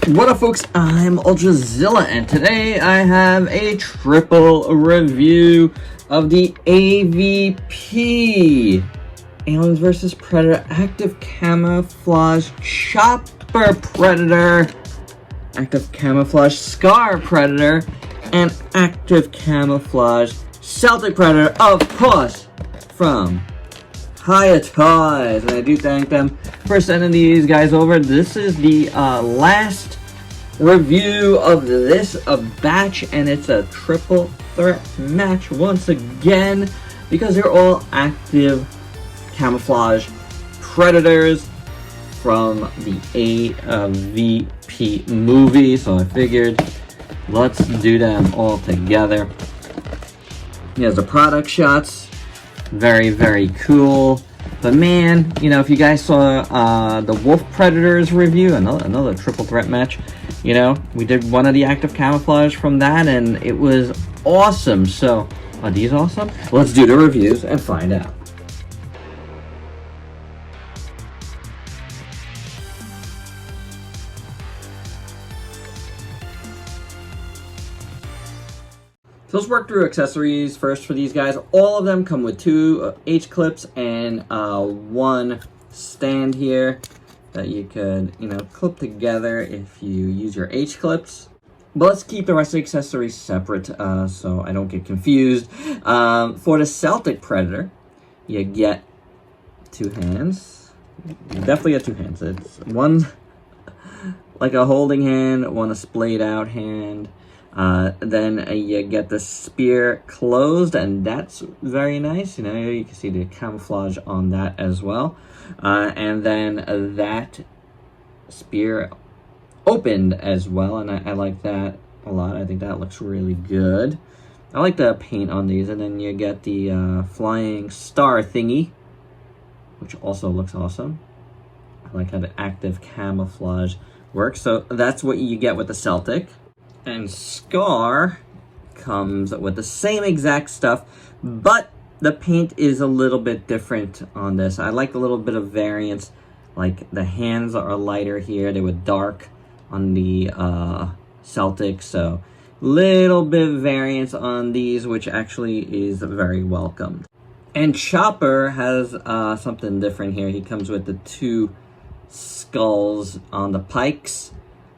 What up, folks? I'm Ultrazilla, and today I have a triple review of the AVP Aliens vs. Predator Active Camouflage Chopper Predator, Active Camouflage Scar Predator, and Active Camouflage Celtic Predator, of course, from Hiya Toys, and I do thank them for sending these guys over. This is the last review of this batch, and it's a triple threat match once again because they're all active camouflage predators from the AVP movie, so I figured let's do them all together. Here's the product shots. Very, very cool. But man, you know, if you guys saw the Wolf Predators review, another triple threat match, you know, we did one of the active camouflage from that, and it was awesome. So, are these awesome? Let's do the reviews and find out. So let's work through accessories first for these guys. All of them come with two H-clips and one stand here that you could, you know, clip together if you use your H-clips. But let's keep the rest of the accessories separate so I don't get confused. For the Celtic Predator, you get two hands. You definitely get two hands. It's one like a holding hand, one a splayed out hand. Then you get the spear closed, and that's very nice. You know, you can see the camouflage on that as well. And then that spear opened as well, and I like that a lot. I think that looks really good. I like the paint on these, and then you get the flying star thingy, which also looks awesome. I like how the active camouflage works. So that's what you get with the Celtic. And Scar comes with the same exact stuff, but the paint is a little bit different on this. I like a little bit of variance. Like the hands are lighter here. They were dark on the Celtic, so little bit of variance on these, which actually is very welcomed. And Chopper has something different here. He comes with the two skulls on the pikes,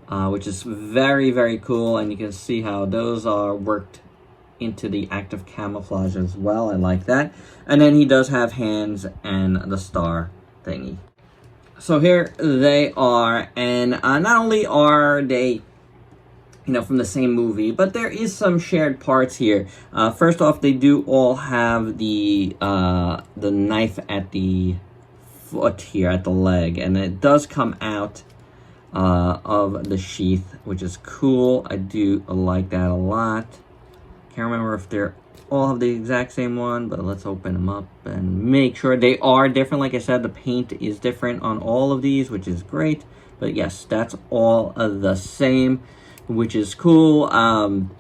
which is very, very cool, and you can see how those are worked into the active camouflage as well. I like that. And then he does have hands and the star thingy. So here they are, and not only are they, you know, from the same movie, but there is some shared parts here. First off, they do all have the knife at the foot here, at the leg, and it does come out of the sheath, which is cool. I do like that a lot. Can't remember if they're all have the exact same one, but let's open them up and make sure they are different. Like I said, the paint is different on all of these, which is great. But yes, that's all the same, which is cool. And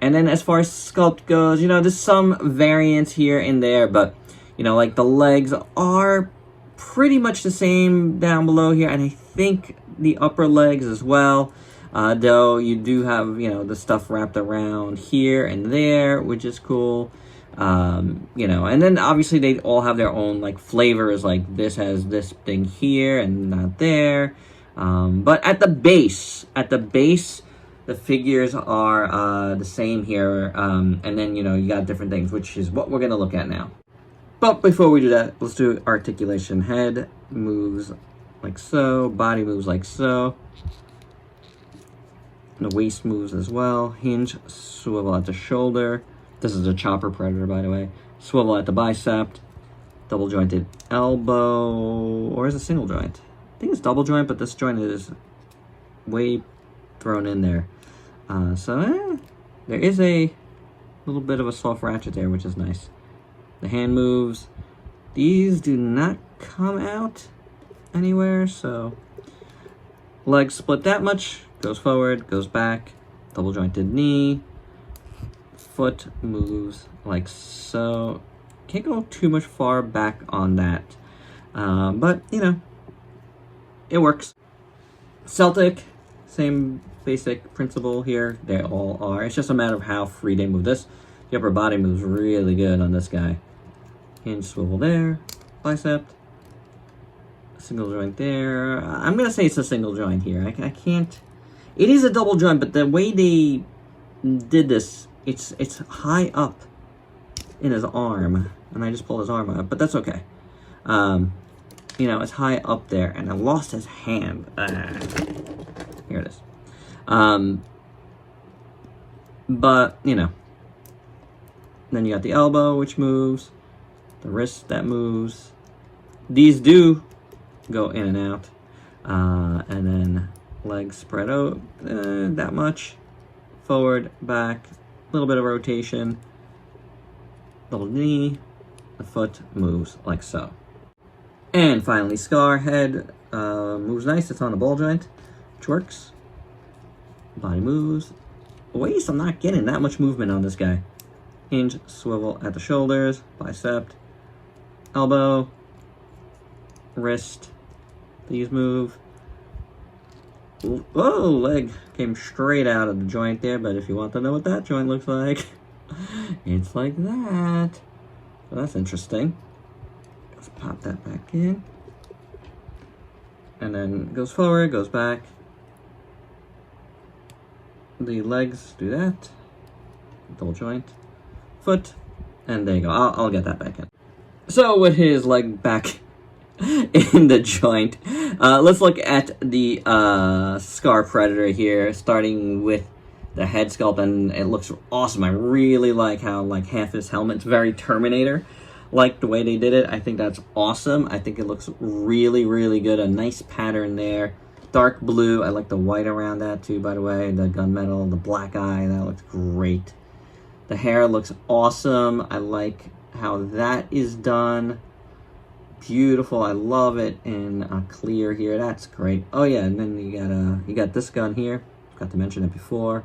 then as far as sculpt goes, you know, there's some variance here and there, but you know, like the legs are pretty much the same down below here, and I think the upper legs as well, though you do have, you know, the stuff wrapped around here and there, which is cool. You know, and then obviously they all have their own like flavors, like this has this thing here and not there. But at the base, the figures are the same here, and then, you know, you got different things, which is what we're gonna look at now. But before we do that, let's do articulation. Head moves like so, body moves like so. The waist moves as well. Hinge, swivel at the shoulder. This is a Chopper Predator, by the way. Swivel at the bicep. Double jointed elbow, or is it single joint? I think it's double joint, but this joint is way thrown in there. There is a little bit of a soft ratchet there, which is nice. The hand moves. These do not come out anywhere, so legs split that much, goes forward, goes back, double jointed knee, foot moves like so. Can't go too much far back on that, but you know, it works. Celtic same basic principle here. They all are. It's just a matter of how free they move. This, the upper body moves really good on this guy. Hinge, swivel there, bicep, single joint there. I'm gonna say it's a single joint here. I can't. It is a double joint, but the way they did this, it's high up in his arm, and I just pulled his arm up, but that's okay. You know, it's high up there, and I lost his hand. Here it is. But, you know. Then you got the elbow, which moves. The wrist, that moves. These do go in and out. And then legs spread out that much. Forward, back, a little bit of rotation. Double knee. The foot moves like so. And finally, Scar head moves nice. It's on the ball joint, which works. Body moves. Waist, I'm not getting that much movement on this guy. Hinge, swivel at the shoulders, bicep, elbow, wrist. These move. Whoa, leg came straight out of the joint there, but if you want to know what that joint looks like, it's like that. So that's interesting. Let's pop that back in. And then goes forward, goes back. The legs do that. Double joint. Foot. And there you go. I'll get that back in. So with his leg back in the joint, let's look at the Scar Predator here, starting with the head sculpt, and it looks awesome. I really like how like half his helmet's very Terminator. Like the way they did it. I think that's awesome. I think it looks really, really good. A nice pattern there. Dark blue. I like the white around that too, by the way. The gunmetal, the black eye. That looks great. The hair looks awesome. I like how that is done. Beautiful. I love it in clear here. That's great. Oh yeah, and then you got this gun here. Forgot to mention it before.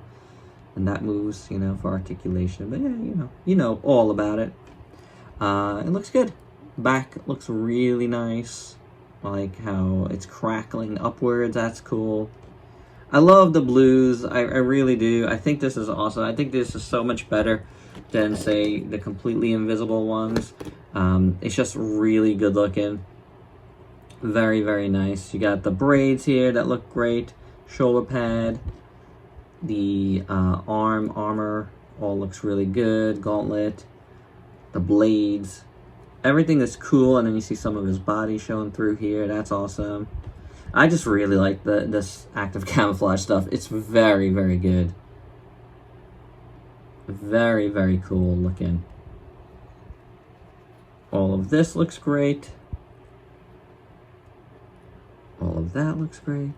And that moves, you know, for articulation. But yeah, you know all about it. It looks good. Back looks really nice. I like how it's crackling upwards. That's cool. I love the blues. I really do. I think this is awesome. I think this is so much better than, say, the completely invisible ones. It's just really good looking. Very, very nice. You got the braids here that look great. Shoulder pad. The armor all looks really good. Gauntlet. The blades, everything is cool, and then you see some of his body showing through here. That's awesome. I just really like this active camouflage stuff. It's very, very good. Very, very cool looking. All of this looks great. All of that looks great.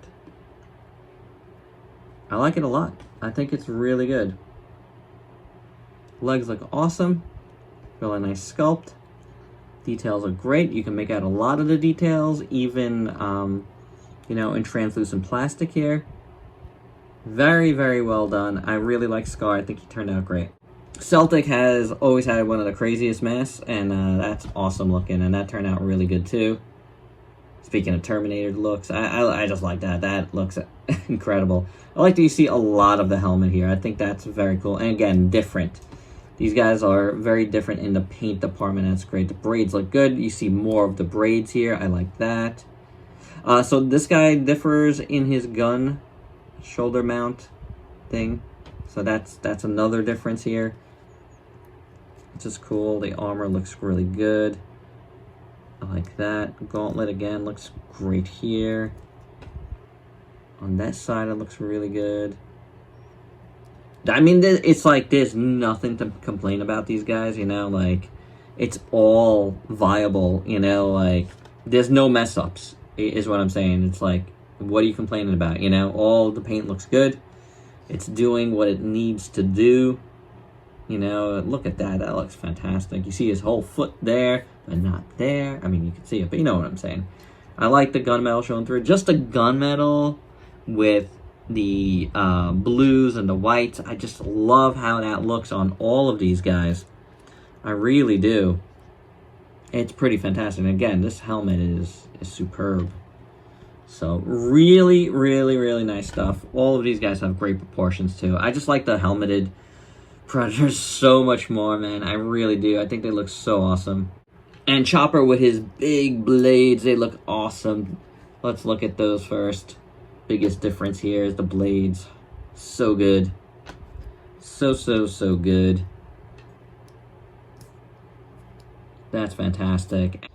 I like it a lot. I think it's really good. Legs look awesome. Really nice sculpt. Details are great. You can make out a lot of the details, even, you know, in translucent plastic here. Very, very well done. I really like Scar. I think he turned out great. Celtic has always had one of the craziest masks, and that's awesome looking, and that turned out really good too. Speaking of Terminator looks, I just like that. That looks incredible. I like that you see a lot of the helmet here. I think that's very cool, and again, different. These guys are very different in the paint department. That's great. The braids look good. You see more of the braids here. I like that. So this guy differs in his gun shoulder mount thing. So that's another difference here. Which is cool. The armor looks really good. I like that. Gauntlet again looks great here. On that side it looks really good. I mean, it's like there's nothing to complain about these guys, you know, like, it's all viable, you know, like, there's no mess-ups, is what I'm saying. It's like, what are you complaining about, you know? All the paint looks good. It's doing what it needs to do, you know? Look at that. That looks fantastic. You see his whole foot there, but not there. I mean, you can see it, but you know what I'm saying. I like the gunmetal showing through. Just the gunmetal with the blues and the whites. I just love how that looks on all of these guys. I really do. It's pretty fantastic. And again, this helmet is superb. So really, really, really nice stuff. All of these guys have great proportions too. I just like the helmeted predators so much more, man. I really do. I think they look so awesome. And Chopper with his big blades, they look awesome. Let's look at those first. Biggest difference here is the blades. So good. So good. That's fantastic.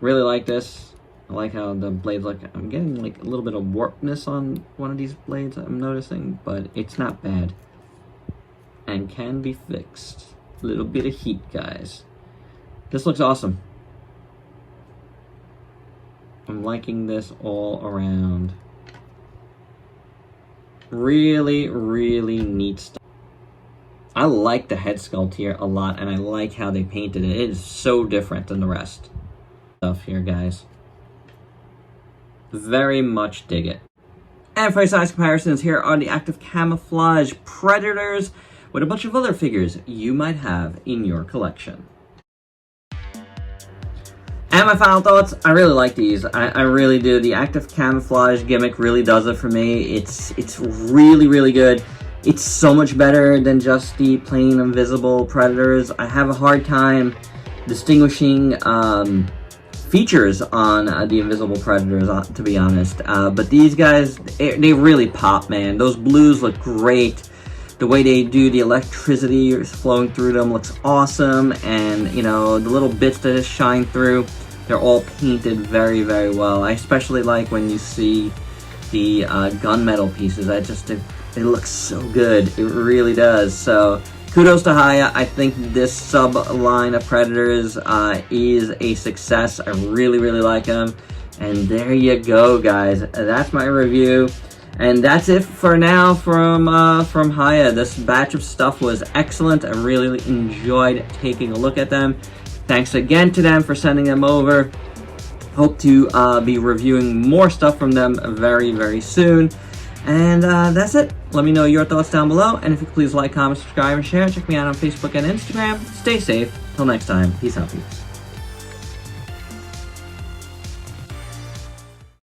Really like this. I like how the blades look. I'm getting like a little bit of warpness on one of these blades I'm noticing, but it's not bad. And can be fixed. A little bit of heat, guys. This looks awesome. I'm liking this all around. Really, really neat stuff. I like the head sculpt here a lot, and I like how they painted it. It is so different than the rest. Stuff here, guys. Very much dig it. And for size comparisons, here are the active camouflage predators with a bunch of other figures you might have in your collection. And my final thoughts, I really like these. I really do. The active camouflage gimmick really does it for me. It's really, really good. It's so much better than just the plain invisible predators. I have a hard time distinguishing features on the invisible predators, to be honest. But these guys, they really pop, man. Those blues look great. The way they do the electricity flowing through them looks awesome. And, you know, the little bits that shine through, they're all painted very, very well. I especially like when you see the gunmetal pieces. It looks so good. It really does. So kudos to Hiya. I think this sub line of predators is a success. I really, really like them. And there you go, guys. That's my review. And that's it for now from Hiya. This batch of stuff was excellent. I really enjoyed taking a look at them. Thanks again to them for sending them over. Hope to be reviewing more stuff from them very, very soon. And that's it. Let me know your thoughts down below. And if you could please like, comment, subscribe, and share. Check me out on Facebook and Instagram. Stay safe. Till next time. Peace out, peeps.